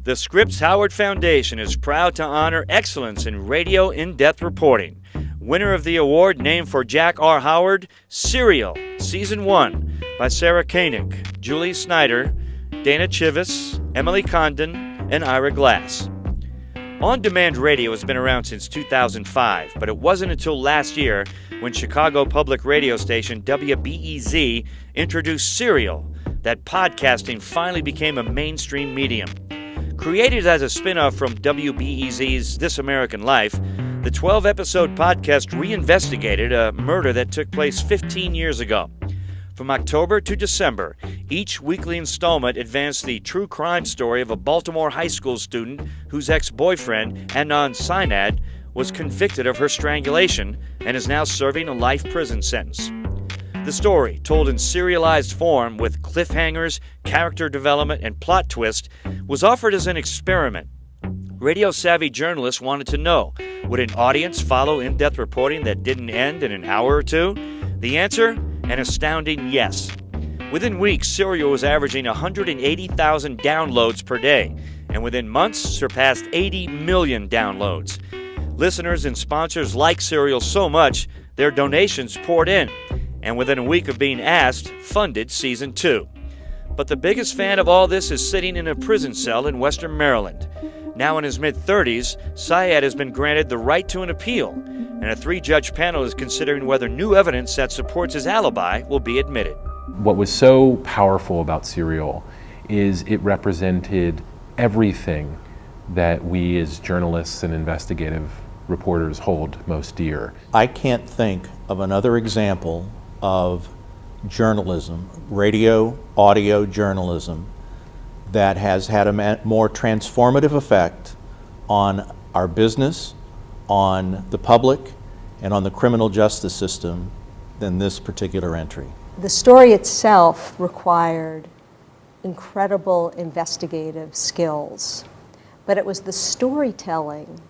The Scripps Howard Foundation is proud to honor excellence in radio in-depth reporting. Winner of the award named for Jack R. Howard, Serial, Season 1, by Sarah Koenig, Julie Snyder, Dana Chivvis, Emily Condon, and Ira Glass. On-demand radio has been around since 2005, but it wasn't until last year when Chicago public radio station WBEZ introduced Serial that podcasting finally became a mainstream medium. Created as a spin-off from WBEZ's This American Life, the 12-episode podcast reinvestigated a murder that took place 15 years ago. From October to December, each weekly installment advanced the true crime story of a Baltimore high school student whose ex-boyfriend, Adnan Sinad, was convicted of her strangulation and is now serving a life prison sentence. The story, told in serialized form with cliffhangers, character development, and plot twist, was offered as an experiment. Radio-savvy journalists wanted to know, would an audience follow in-depth reporting that didn't end in an hour or two? The answer? An astounding yes. Within weeks, Serial was averaging 180,000 downloads per day, and within months surpassed 80 million downloads. Listeners and sponsors liked Serial so much, their donations poured in, and within a week of being asked, funded Season 2. But the biggest fan of all this is sitting in a prison cell in Western Maryland. Now in his mid-30s, Syed has been granted the right to an appeal, and a 3-judge panel is considering whether new evidence that supports his alibi will be admitted. What was so powerful about Serial is it represented everything that we as journalists and investigative reporters hold most dear. I can't think of another example of journalism, radio, audio journalism, that has had a more transformative effect on our business, on the public, and on the criminal justice system than this particular entry. The story itself required incredible investigative skills, but it was the storytelling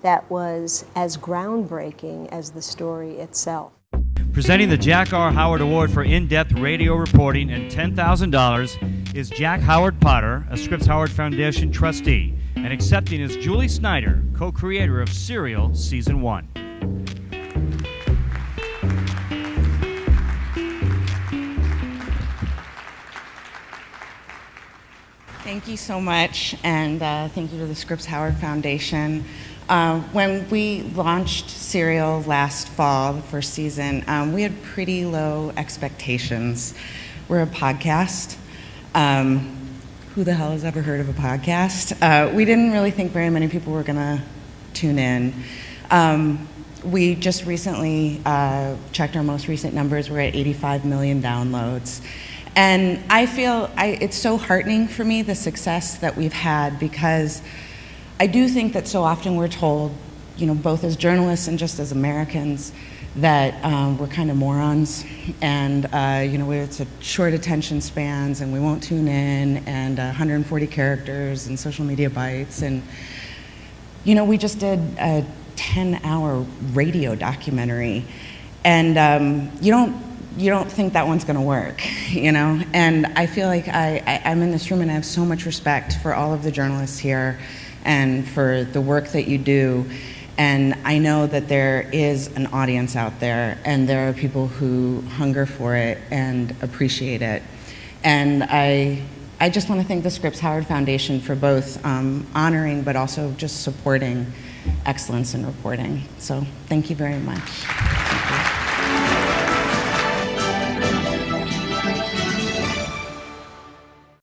that was as groundbreaking as the story itself. Presenting the Jack R. Howard Award for in-depth radio reporting and $10,000 is Jack Howard Potter, a Scripps Howard Foundation trustee, and accepting is Julie Snyder, co-creator of Serial Season 1. Thank you so much, and thank you to the Scripps Howard Foundation. When we launched Serial last fall, the first season, we had pretty low expectations. We're a podcast. Who the hell has ever heard of a podcast? We didn't really think very many people were going to tune in. We just recently checked our most recent numbers. We're at 85 million downloads. And I feel it's so heartening for me, the success that we've had, because I do think that so often we're told, both as journalists and just as Americans, that we're kind of morons, and it's a short attention spans, and we won't tune in, and 140 characters, and social media bites, and we just did a 10-hour radio documentary, and you don't think that one's going to work, And I feel like I'm in this room, and I have so much respect for all of the journalists here, and for the work that you do. And I know that there is an audience out there, and there are people who hunger for it and appreciate it. And I just want to thank the Scripps Howard Foundation for both honoring but also just supporting excellence in reporting. So thank you very much.